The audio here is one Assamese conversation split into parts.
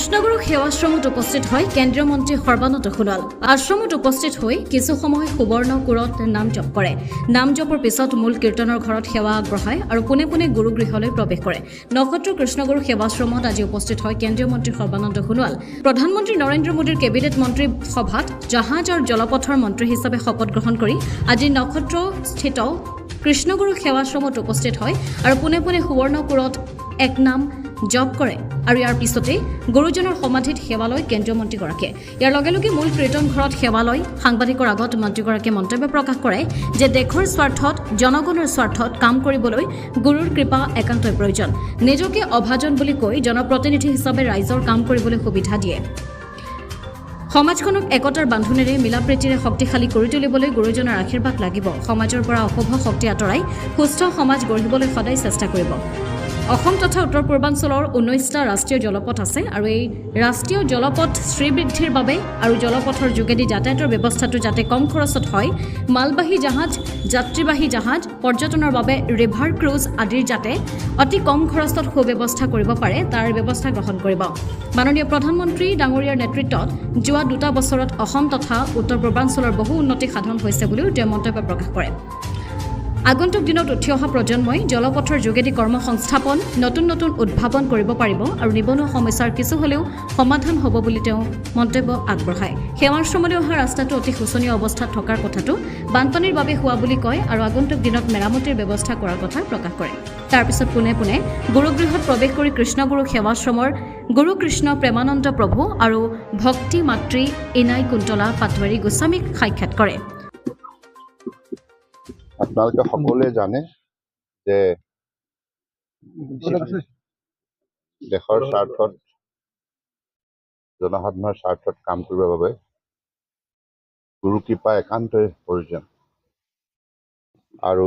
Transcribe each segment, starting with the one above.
কৃষ্ণগুৰু সেৱাশ্ৰমত উপস্থিত হয় কেন্দ্ৰীয় মন্ত্ৰী সৰ্বানন্দ সোণোৱাল। আশ্ৰমত উপস্থিত হৈ কিছু সময় সুবৰ্ণকুৰত নাম জপ কৰে। নাম জপৰ পিছত মূল কীৰ্তনৰ ঘৰত সেৱা আগবঢ়ায় আৰু পোনে পোনে গুৰুগৃহলৈ প্ৰৱেশ কৰে। নক্ষত্ৰ কৃষ্ণগুৰু সেৱাশ্ৰমত আজি উপস্থিত হয় কেন্দ্ৰীয় মন্ত্ৰী সৰ্বানন্দ সোণোৱাল। প্ৰধানমন্ত্ৰী নৰেন্দ্ৰ মোদীৰ কেবিনেট মন্ত্ৰী সভাত জাহাজ আৰু জলপথৰ মন্ত্ৰী হিচাপে শপত গ্ৰহণ কৰি আজি নক্ষত্ৰস্থিত কৃষ্ণগুৰু সেৱাশ্ৰমত উপস্থিত হয় আৰু পোনে পোনে সুবৰ্ণকুৰত এক নাম জপ কৰে আৰু ইয়াৰ পিছতে গুৰুজনৰ সমাধিত সেৱা লয় কেন্দ্ৰীয় মন্ত্ৰীগৰাকীয়ে। ইয়াৰ লগে লগে মূল কীৰ্তন ঘৰত সেৱা লয় সাংবাদিকৰ আগত মন্ত্ৰীগৰাকীয়ে মন্তব্য প্ৰকাশ কৰে যে দেশৰ স্বাৰ্থত জনগণৰ স্বাৰ্থত কাম কৰিবলৈ গুৰুৰ কৃপা একান্তই প্ৰয়োজন। নিজকে অভাজন বুলি কৈ জনপ্ৰতিনিধি হিচাপে ৰাইজৰ কাম কৰিবলৈ সুবিধা দিয়ে। সমাজখনক একতাৰ বান্ধোনেৰে মিলাপ্ৰীতিৰে শক্তিশালী কৰি তুলিবলৈ গুৰুজনৰ আশীৰ্বাদ লাগিব। সমাজৰ পৰা অশুভ শক্তি আঁতৰাই সুস্থ সমাজ গঢ়িবলৈ সদায় চেষ্টা কৰিব। অসম তথা উত্তৰ পূৰ্বাঞ্চলৰ 19টা ৰাষ্ট্ৰীয় জলপথ আছে আৰু এই ৰাষ্ট্ৰীয় জলপথ শ্ৰীবৃদ্ধিৰ বাবে আৰু জলপথৰ যোগেদি যাতায়াতৰ ব্যৱস্থাটো যাতে কম খৰচত হয়, মালবাহী জাহাজ, যাত্ৰীবাহী জাহাজ, পৰ্যটনৰ বাবে ৰিভাৰ ক্ৰুজ আদিৰ যাতে অতি কম খৰচত সুব্যৱস্থা কৰিব পাৰে তাৰ ব্যৱস্থা গ্ৰহণ কৰিব। মাননীয় প্ৰধানমন্ত্ৰী ডাঙৰীয়াৰ নেতৃত্বত যোৱা 2 বছৰত অসম তথা উত্তৰ পূৰ্বাঞ্চলৰ বহু উন্নতি সাধন হৈছে বুলিও তেওঁ মন্তব্য প্ৰকাশ কৰে। আগন্তুক দিনত উঠি অহা প্ৰজন্মই জলপথৰ যোগেদি কৰ্মসংস্থাপন, নতুন নতুন উদ্ভাৱন কৰিব পাৰিব আৰু নিবনুৱা সমস্যাৰ কিছু হ'লেও সমাধান হ'ব বুলি তেওঁ মন্তব্য আগবঢ়ায়। সেৱাশ্ৰমলৈ অহা ৰাস্তাটো অতি শোচনীয় অৱস্থাত থকাৰ কথাটো বানপানীৰ বাবে হোৱা বুলি কয় আৰু আগন্তুক দিনত মেৰামতিৰ ব্যৱস্থা কৰাৰ কথা প্ৰকাশ কৰে। তাৰ পিছত পোনে পোনে গুৰুগৃহত প্ৰৱেশ কৰি কৃষ্ণগুৰু সেৱাশ্ৰমৰ গুৰু কৃষ্ণ প্ৰেমানন্দ প্ৰভু আৰু ভক্তি মাতৃ ইনাই কুন্তলা পাটোৱাৰী গোস্বামীক সাক্ষাৎ কৰে। আপোনালোকে সকলোৱে জানে যে দেশৰ স্বাৰ্থত জনসাধাৰণৰ স্বাৰ্থত কাম কৰিবৰ বাবে গুৰু কৃপা একান্তই প্ৰয়োজন আৰু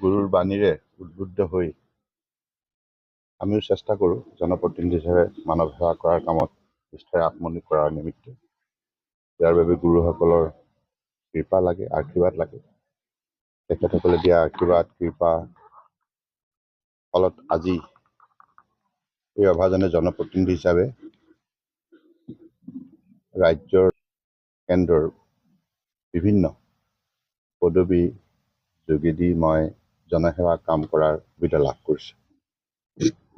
গুৰুৰ বাণীৰে উদ্বুদ্ধ হৈ আমিও চেষ্টা কৰোঁ জনপ্ৰতিনিধি হিচাপে মানৱ সেৱা কৰাৰ কামত নিষ্ঠাৰে আত্মনিয়োগ কৰাৰ নিমিত্তে। ইয়াৰ বাবে গুৰুসকলৰ কৃপা লাগে, আশীৰ্বাদ লাগে। তেখেতসকলে দিয়া আশীৰ্বাদ কৃপা ফলত আজি এই অভাজনে জনপ্ৰতিনিধি হিচাপে ৰাজ্যৰ কেন্দ্ৰৰ বিভিন্ন পদবী যোগেদি মই জনসেৱা কাম কৰাৰ সুবিধা লাভ কৰিছোঁ।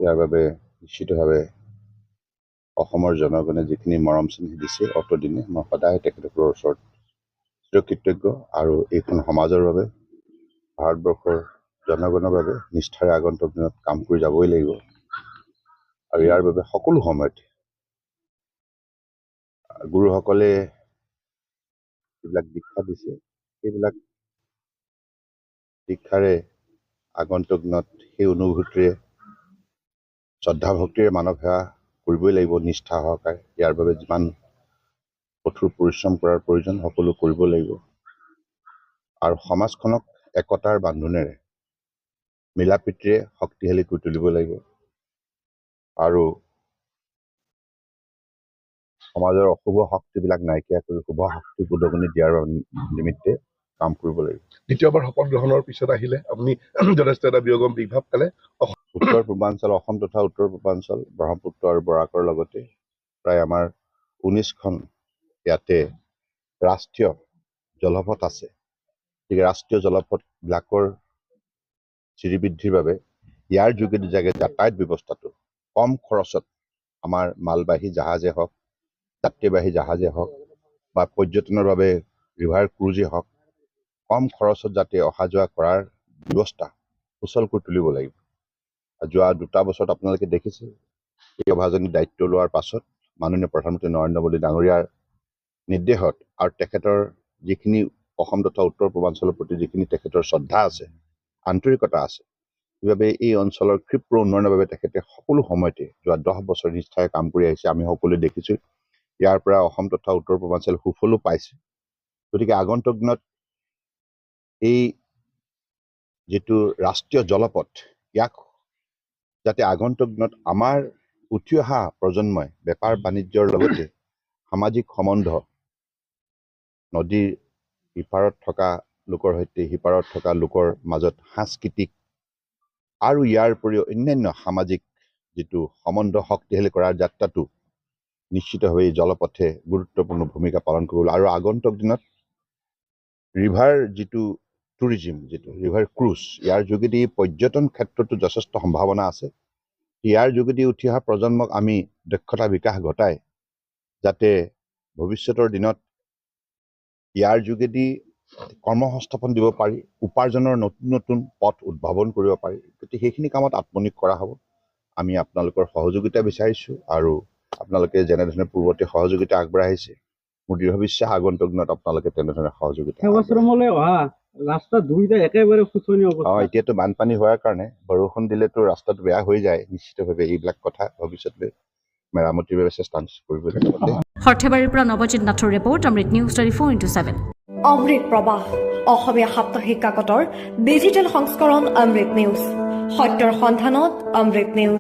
ইয়াৰ বাবে নিশ্চিতভাৱে অসমৰ জনগণে যিখিনি মৰম চেনেহ দিছে অতদিনে মই সদায় তেখেতসকলৰ ওচৰত চিৰকৃতজ্ঞ আৰু এইখন সমাজৰ বাবে ভাৰতবৰ্ষৰ জনগণৰ বাবে নিষ্ঠাৰে আগন্তুক দিনত কাম কৰি যাবই লাগিব আৰু ইয়াৰ বাবে সকলো সময়তে গুৰুসকলে যিবিলাক দীক্ষা দিছে সেইবিলাক দীক্ষাৰে আগন্তুক দিনত সেই অনুভূতিৰে শ্ৰদ্ধা ভক্তিৰে মানৱ সেৱা কৰিবই লাগিব নিষ্ঠা সহকাৰে। ইয়াৰ বাবে যিমান কঠোৰ পৰিশ্ৰম কৰাৰ প্ৰয়োজন সকলো কৰিব লাগিব আৰু সমাজখনক একতাৰ বান্ধোনেৰে মিলাপ্ৰীতিৰে শক্তিশালী কৰি তুলিব লাগিব আৰু সমাজৰ অশুভ শক্তিবিলাক নাইকিয়া কৰি শুভ শক্তি উদগনি দিয়াৰ নিমিত্তে কাম কৰিব লাগিব। দ্বিতীয়বাৰ শপত গ্ৰহণৰ পিছত আহিলে আপুনি যথেষ্ট এটা বিয়োগম বিভাৱ পালে। উত্তৰ পূৰ্বাঞ্চল অসম তথা উত্তৰ পূৰ্বাঞ্চল ব্ৰহ্মপুত্ৰ আৰু বৰাকৰ লগতে প্ৰায় আমাৰ 19খন ইয়াতে ৰাষ্ট্ৰীয় জলপথ আছে। গতিকে ৰাষ্ট্ৰীয় জলপথবিলাকৰ শ্ৰীবৃদ্ধিৰ বাবে ইয়াৰ যোগেদি যাতায়াত ব্যৱস্থাটো কম খৰচত আমাৰ মালবাহী জাহাজে হওক, যাত্ৰীবাহী জাহাজে হওক বা পৰ্যটনৰ বাবে ৰিভাৰ ক্ৰুজেই হওক কম খৰচত যাতে অহা যোৱা কৰাৰ ব্যৱস্থা সুচল কৰি তুলিব লাগিব। যোৱা 2 বছৰত আপোনালোকে দেখিছে এই অভাজনী দায়িত্ব লোৱাৰ পাছত মাননীয় প্ৰধানমন্ত্ৰী নৰেন্দ্ৰ মোদী ডাঙৰীয়াৰ নিৰ্দেশত আৰু তেখেতৰ যিখিনি অসম তথা উত্তৰ পূৰ্বাঞ্চলৰ প্ৰতি যিখিনি তেখেতৰ শ্ৰদ্ধা আছে, আন্তৰিকতা আছে, সেইবাবে এই অঞ্চলৰ ক্ষীপ্ৰ উন্নয়নৰ বাবে তেখেতে সকলো সময়তে যোৱা 10 বছৰ নিষ্ঠাৰে কাম কৰি আহিছে। আমি সকলোৱে দেখিছোঁ ইয়াৰ পৰা অসম তথা উত্তৰ পূৰ্বাঞ্চল সুফলো পাইছে। গতিকে আগন্তুক দিনত এই যিটো ৰাষ্ট্ৰীয় জলপথ ইয়াক যাতে আগন্তুক দিনত আমাৰ উঠি অহা প্ৰজন্মই বেপাৰ বাণিজ্যৰ লগতে সামাজিক সম্বন্ধ নদীৰ ইপাৰত থকা লোকৰ সৈতে সিপাৰত থকা লোকৰ মাজত সাংস্কৃতিক আৰু ইয়াৰ উপৰিও অন্যান্য সামাজিক যিটো সম্বন্ধ শক্তিশালী কৰাৰ যাত্ৰাটো নিশ্চিতভাৱে এই জলপথে গুৰুত্বপূৰ্ণ ভূমিকা পালন কৰিব আৰু আগন্তুক দিনত ৰিভাৰ যিটো টুৰিজিম যিটো ৰিভাৰ ক্ৰুজ ইয়াৰ যোগেদি পৰ্যটন ক্ষেত্ৰতো যথেষ্ট সম্ভাৱনা আছে ইয়াৰ যোগেদি উঠি অহা প্ৰজন্মক আমি দক্ষতা বিকাশ ঘটাই যাতে ভৱিষ্যতৰ দিনত ইয়াৰ যোগেদি কৰ্মসংস্থাপন দিব পাৰি উপাৰ্জনৰ নতুন নতুন পথ উদ্ভাৱন কৰিব পাৰি গতিকে সেইখিনি কামত আত্মনিয়োগ কৰা হ'ব আমি আপোনালোকৰ সহযোগিতা বিচাৰিছোঁ আৰু আপোনালোকে যেনেধৰণে পূৰ্বতে সহযোগিতা আগবঢ়াইছে মোৰ দৃঢ় বিশ্বাস আগন্তুক দিনত আপোনালোকে তেনেধৰণে সহযোগিতা সেৱাশ্ৰমলৈ অহা ৰাস্তা দুইটা একেবাৰে শোচনীয় অৱস্থা এতিয়াতো বানপানী হোৱাৰ কাৰণে বৰষুণ দিলেতো ৰাস্তাটো বেয়া হৈ যায় নিশ্চিতভাৱে এইবিলাক কথা ভৱিষ্যতে মেৰামতিৰ বাবে চেষ্টা কৰিব লাগিব সৰ্থেবাৰীৰ পৰা নৱজিৎ নাথৰ ৰিপৰ্ট অমৃত নিউজ 24x7 অমৃত প্ৰবাহ অসমীয়া সাপ্তাহিক কাকতৰ ডিজিটেল সংস্কৰণ অমৃত নিউজ সত্যৰ সন্ধানত অমৃত নিউজ